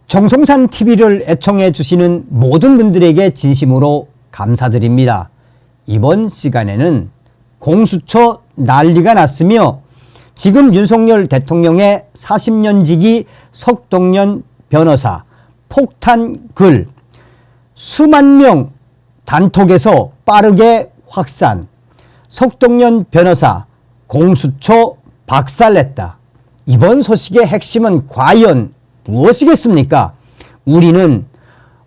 정성산 TV를 애청해 주시는 모든 분들에게 진심으로 감사드립니다. 이번 시간에는 공수처 난리가 났으며 지금 윤석열 대통령의 40년 지기 석동연 변호사 폭탄 글 수만 명 단톡에서 빠르게 확산, 석동연 변호사 공수처 박살냈다. 이번 소식의 핵심은 과연 무엇이겠습니까? 우리는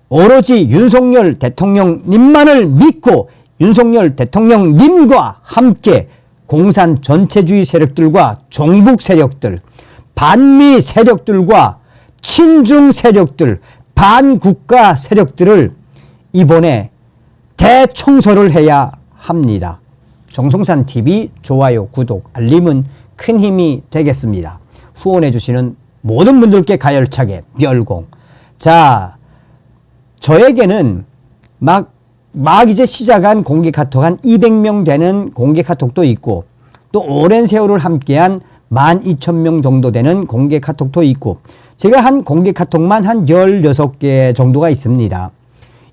오로지 윤석열 대통령님만을 믿고 윤석열 대통령님과 함께 공산 전체주의 세력들과 종북 세력들, 반미 세력들과 친중 세력들, 반국가 세력들을 이번에 대청소를 해야 합니다. 정성산 TV 좋아요, 구독, 알림은 큰 힘이 되겠습니다. 후원해 주시는 모든 분들께 가열차게 멸공. 자, 저에게는 막 이제 시작한 공개 카톡 한 200명 되는 공개 카톡도 있고 또 오랜 세월을 함께한 12,000명 정도 되는 공개 카톡도 있고 제가 한 공개 카톡만 한 16개 정도가 있습니다.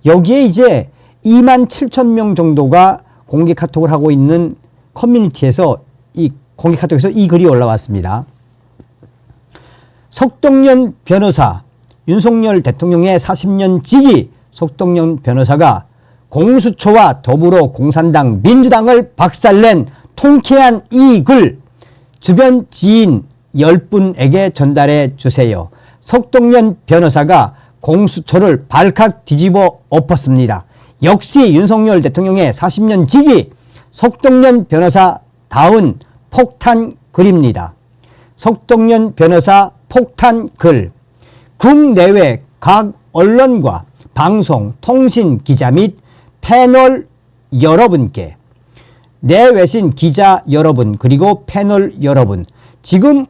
여기에 이제 27,000명 정도가 공개 카톡을 하고 있는 커뮤니티에서 이 공개 카톡에서 이 글이 올라왔습니다. 석동연 변호사, 윤석열 대통령의 40년 지기 석동연 변호사가 공수처와 더불어 공산당 민주당을 박살낸 통쾌한 이 글 주변 지인 10분에게 전달해 주세요. 석동연 변호사가 공수처를 발칵 뒤집어 엎었습니다. 역시 윤석열 대통령의 40년 지기 석동연 변호사다운 폭탄 글입니다. 석동연 변호사 폭탄 글. 국내외 각 언론과 방송, 통신 기자 및 패널 여러분께, 내외신 기자 여러분 그리고 패널 여러분, 지금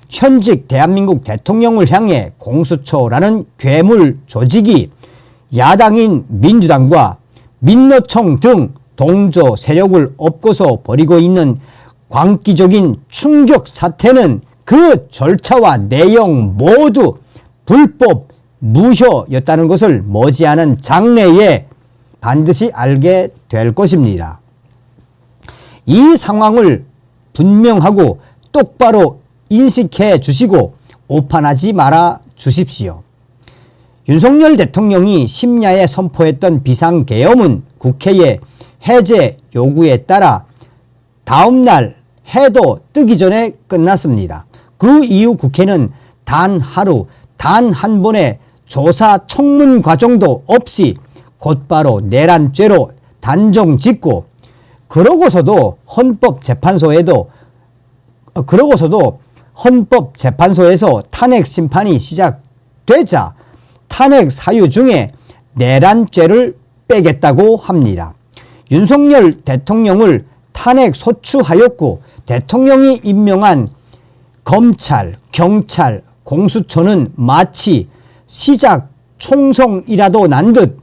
현직 대한민국 대통령을 향해 공수처라는 괴물 조직이 야당인 민주당과 민노총 등 동조 세력을 엎고서 벌이고 있는 광기적인 충격 사태는 그 절차와 내용 모두 불법 무효였다는 것을 머지않은 장래에 반드시 알게 될 것입니다. 이 상황을 분명하고 똑바로 인식해 주시고 오판하지 말아 주십시오. 윤석열 대통령이 심야에 선포했던 비상계엄은 국회의 해제 요구에 따라 다음날 해도 뜨기 전에 끝났습니다. 그 이후 국회는 단 하루, 단 한 번의 조사 청문 과정도 없이 곧바로 내란죄로 단정 짓고 그러고서도 헌법재판소에서 탄핵 심판이 시작되자 탄핵 사유 중에 내란죄를 빼겠다고 합니다. 윤석열 대통령을 탄핵 소추하였고 대통령이 임명한 검찰, 경찰, 공수처는 마치 시작 총성이라도 난 듯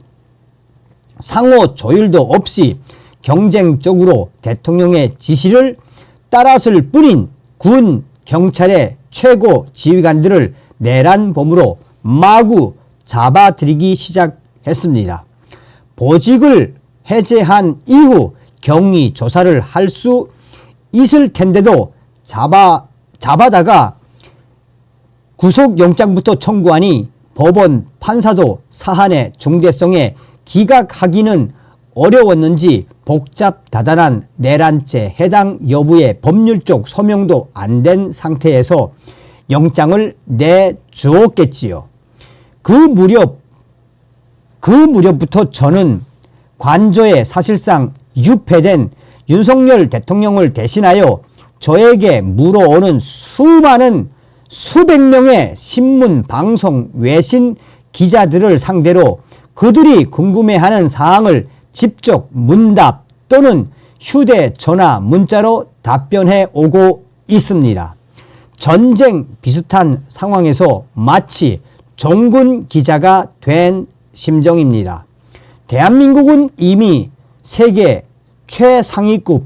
상호 조율도 없이 경쟁적으로 대통령의 지시를 따랐을 뿐인 군, 경찰의 최고 지휘관들을 내란범으로 마구 잡아들이기 시작했습니다. 보직을 해제한 이후 경위 조사를 할 수 있을 텐데도 잡아다가 구속영장부터 청구하니 법원 판사도 사안의 중대성에 기각하기는 어려웠는지 복잡다단한 내란죄 해당 여부의 법률적 소명도 안 된 상태에서 영장을 내주었겠지요. 그 무렵부터 저는 관저에 사실상 유폐된 윤석열 대통령을 대신하여 저에게 물어오는 수백 명의 신문, 방송, 외신 기자들을 상대로 그들이 궁금해하는 사항을 직접 문답 또는 휴대전화, 문자로 답변해 오고 있습니다. 전쟁 비슷한 상황에서 마치 종군 기자가 된 심정입니다. 대한민국은 이미 세계 최상위급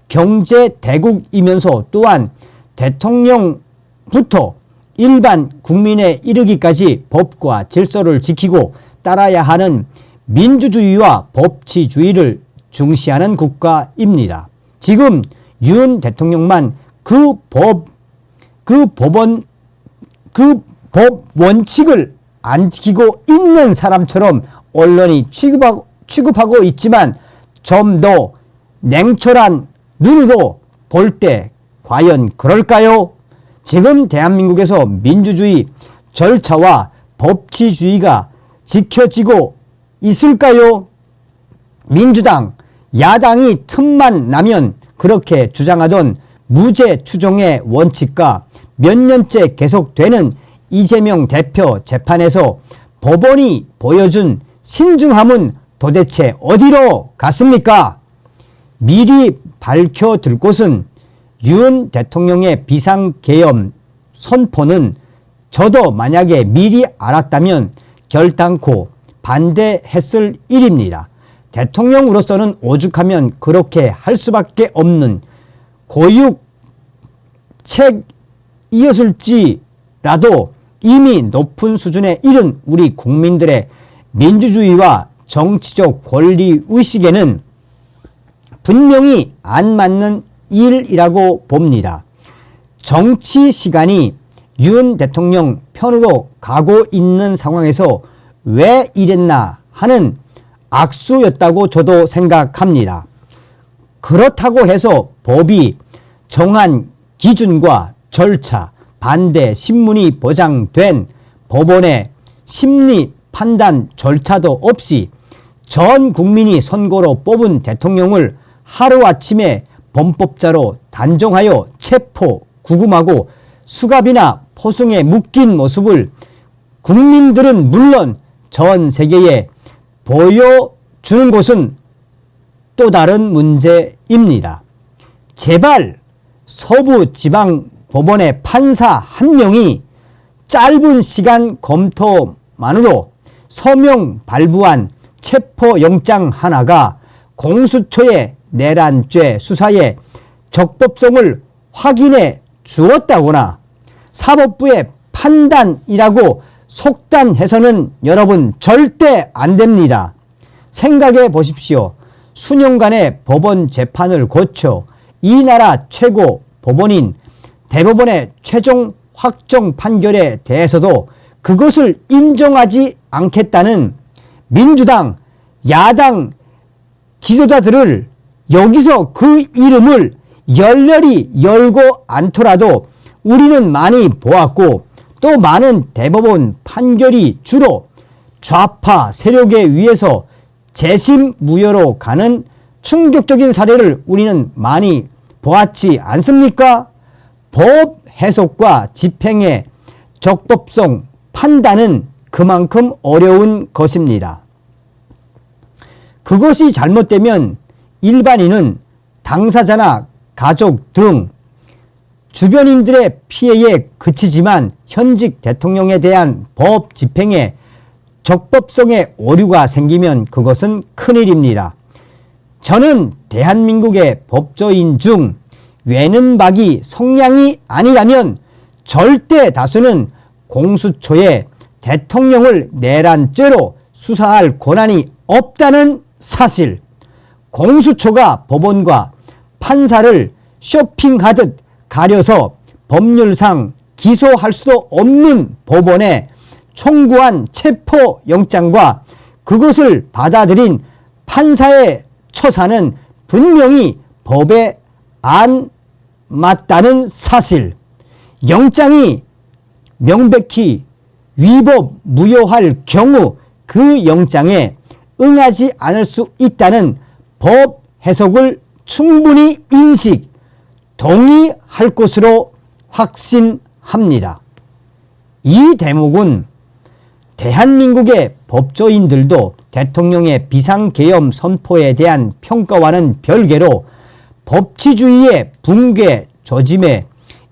경제 대국이면서 또한 대통령부터 일반 국민에 이르기까지 법과 질서를 지키고 따라야 하는 민주주의와 법치주의를 중시하는 국가입니다. 지금 윤 대통령만 그 법 원칙을 안 지키고 있는 사람처럼 언론이 취급하고 있지만 좀 더 냉철한 눈으로 볼 때 과연 그럴까요? 지금 대한민국에서 민주주의 절차와 법치주의가 지켜지고 있을까요? 민주당, 야당이 틈만 나면 그렇게 주장하던 무죄 추정의 원칙과 몇 년째 계속되는 이재명 대표 재판에서 법원이 보여준 신중함은 도대체 어디로 갔습니까? 미리 밝혀둘 것은 윤 대통령의 비상계엄 선포는 저도 만약에 미리 알았다면 결단코 반대했을 일입니다. 대통령으로서는 오죽하면 그렇게 할 수밖에 없는 고육책이었을지라도 이미 높은 수준에 이른 우리 국민들의 민주주의와 정치적 권리의식에는 분명히 안 맞는 일이라고 봅니다. 정치 시간이 윤 대통령 편으로 가고 있는 상황에서 왜 이랬나 하는 악수였다고 저도 생각합니다. 그렇다고 해서 법이 정한 기준과 절차, 반대 신문이 보장된 법원의 심리 판단 절차도 없이 전 국민이 선거로 뽑은 대통령을 하루아침에 범법자로 단정하여 체포, 구금하고 수갑이나 포승에 묶인 모습을 국민들은 물론 전 세계에 보여주는 것은 또 다른 문제입니다. 제발 서부지방법원의 판사 한 명이 짧은 시간 검토만으로 서명 발부한 체포영장 하나가 공수처의 내란죄 수사의 적법성을 확인해 주었다거나 사법부의 판단이라고 속단해서는 여러분 절대 안 됩니다. 생각해 보십시오. 수년간의 법원 재판을 거쳐 이 나라 최고 법원인 대법원의 최종 확정 판결에 대해서도 그것을 인정하지 않겠다는 민주당, 야당 지도자들을 여기서 그 이름을 열렬히 열고 않더라도 우리는 많이 보았고 또 많은 대법원 판결이 주로 좌파 세력에 의해서 재심 무효로 가는 충격적인 사례를 우리는 많이 보았지 않습니까? 법 해석과 집행의 적법성 판단은 그만큼 어려운 것입니다. 그것이 잘못되면 일반인은 당사자나 가족 등 주변인들의 피해에 그치지만 현직 대통령에 대한 법 집행에 적법성의 오류가 생기면 그것은 큰일입니다. 저는 대한민국의 법조인 중 외눈박이 성향이 아니라면 절대 다수는 공수처에 대통령을 내란죄로 수사할 권한이 없다는 사실, 공수처가 법원과 판사를 쇼핑하듯 가려서 법률상 기소할 수도 없는 법원에 청구한 체포영장과 그것을 받아들인 판사의 처사는 분명히 법에 안 맞다는 사실, 영장이 명백히 위법 무효할 경우 그 영장에 응하지 않을 수 있다는 법 해석을 충분히 인식, 동의할 것으로 확신합니다. 이 대목은 대한민국의 법조인들도 대통령의 비상계엄 선포에 대한 평가와는 별개로 법치주의의 붕괴 조짐에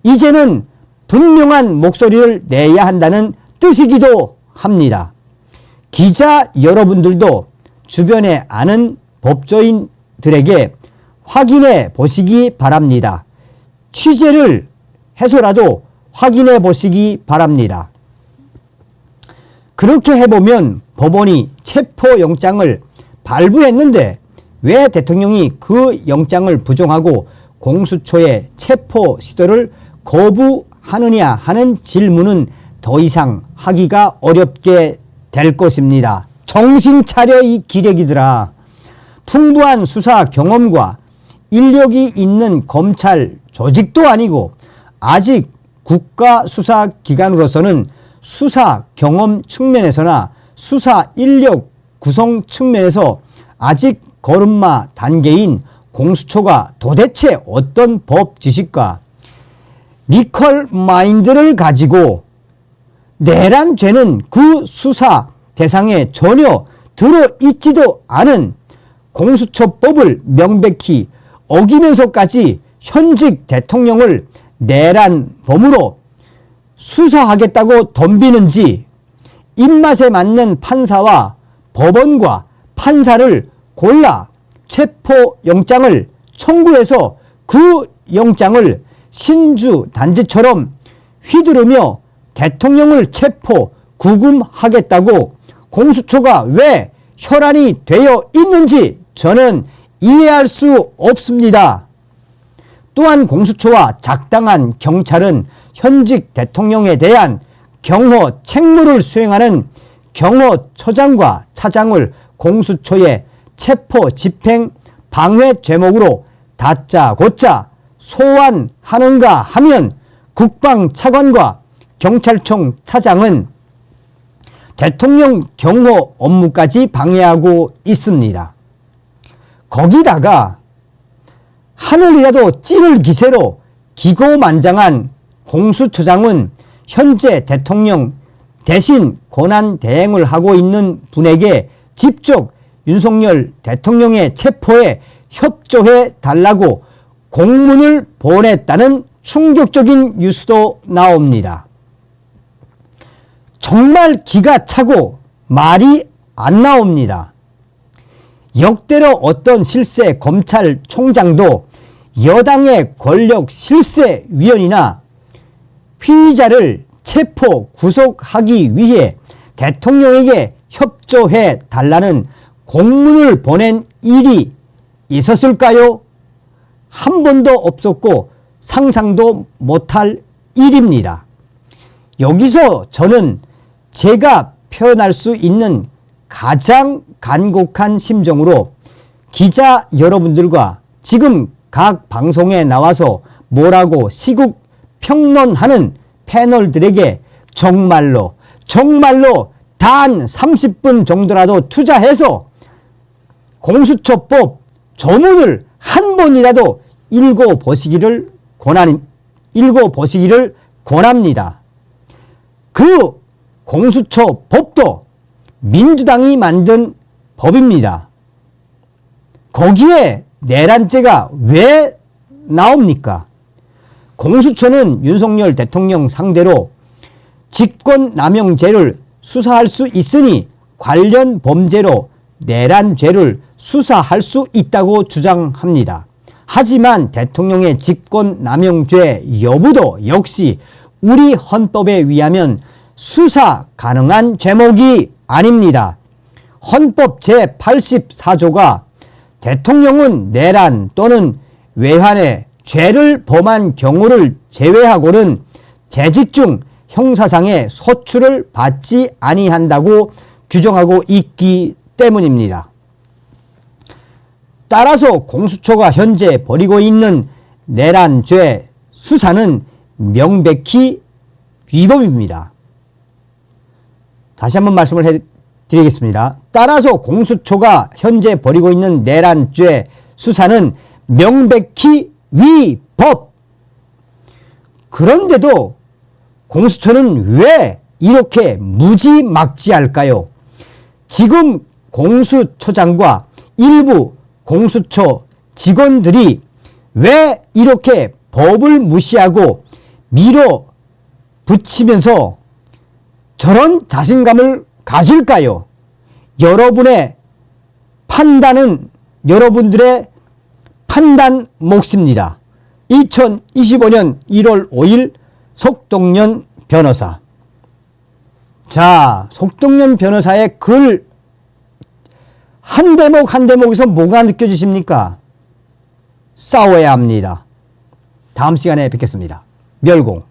이제는 분명한 목소리를 내야 한다는 뜻이기도 합니다. 기자 여러분들도 주변에 아는 법조인들에게 확인해 보시기 바랍니다. 취재를 해서라도 확인해 보시기 바랍니다. 그렇게 해보면 법원이 체포영장을 발부했는데 왜 대통령이 그 영장을 부정하고 공수처의 체포 시도를 거부하느냐 하는 질문은 더 이상 하기가 어렵게 될 것입니다. 정신 차려 이 기레기들아. 풍부한 수사 경험과 인력이 있는 검찰 조직도 아니고 아직 국가수사기관으로서는 수사 경험 측면에서나 수사 인력 구성 측면에서 아직 걸음마 단계인 공수처가 도대체 어떤 법 지식과 리컬 마인드를 가지고 내란 죄는 그 수사 대상에 전혀 들어있지도 않은 공수처법을 명백히 어기면서까지 현직 대통령을 내란범으로 수사하겠다고 덤비는지 입맛에 맞는 판사와 법원과 판사를 골라 체포영장을 청구해서 그 영장을 신주단지처럼 휘두르며 대통령을 체포 구금하겠다고 공수처가 왜 혈안이 되어 있는지 저는 이해할 수 없습니다. 또한 공수처와 작당한 경찰은 현직 대통령에 대한 경호 책무를 수행하는 경호처장과 차장을 공수처의 체포 집행 방해 죄목으로 다짜고짜 소환하는가 하면 국방차관과 경찰청 차장은 대통령 경호 업무까지 방해하고 있습니다. 거기다가 하늘이라도 찌를 기세로 기고만장한 공수처장은 현재 대통령 대신 권한 대행을 하고 있는 분에게 직접 윤석열 대통령의 체포에 협조해 달라고 공문을 보냈다는 충격적인 뉴스도 나옵니다. 정말 기가 차고 말이 안 나옵니다. 역대로 어떤 실세 검찰총장도 여당의 권력 실세위원이나 피의자를 체포 구속하기 위해 대통령에게 협조해 달라는 공문을 보낸 일이 있었을까요? 한 번도 없었고 상상도 못할 일입니다. 여기서 저는 제가 표현할 수 있는 가장 간곡한 심정으로 기자 여러분들과 지금 각 방송에 나와서 뭐라고 시국 평론하는 패널들에게 정말로 단 30분 정도라도 투자해서 공수처법 조문을 한 번이라도 읽어보시기를 권합니다. 그 공수처법도 민주당이 만든 법입니다. 거기에 내란죄가 왜 나옵니까? 공수처는 윤석열 대통령 상대로 직권남용죄를 수사할 수 있으니 관련 범죄로 내란죄를 수사할 수 있다고 주장합니다. 하지만 대통령의 직권남용죄 여부도 역시 우리 헌법에 의하면 수사 가능한 죄목이 아닙니다. 헌법 제84조가 대통령은 내란 또는 외환의 죄를 범한 경우를 제외하고는 재직 중 형사상의 소출을 받지 아니한다고 규정하고 있기 때문입니다. 따라서 공수처가 현재 벌이고 있는 내란죄 수사는 명백히 위법입니다. 다시 한번 말씀을 해드리겠습니다. 따라서 공수처가 현재 벌이고 있는 내란죄 수사는 명백히 위법. 그런데도 공수처는 왜 이렇게 무지막지할까요? 지금 공수처장과 일부 공수처 직원들이 왜 이렇게 법을 무시하고 밀어붙이면서 저런 자신감을 가질까요? 여러분의 판단은 여러분들의 판단 몫입니다. 2025년 1월 5일 속동연 변호사. 자, 속동연 변호사의 글 한 대목 한 대목에서 뭐가 느껴지십니까? 싸워야 합니다. 다음 시간에 뵙겠습니다. 멸공.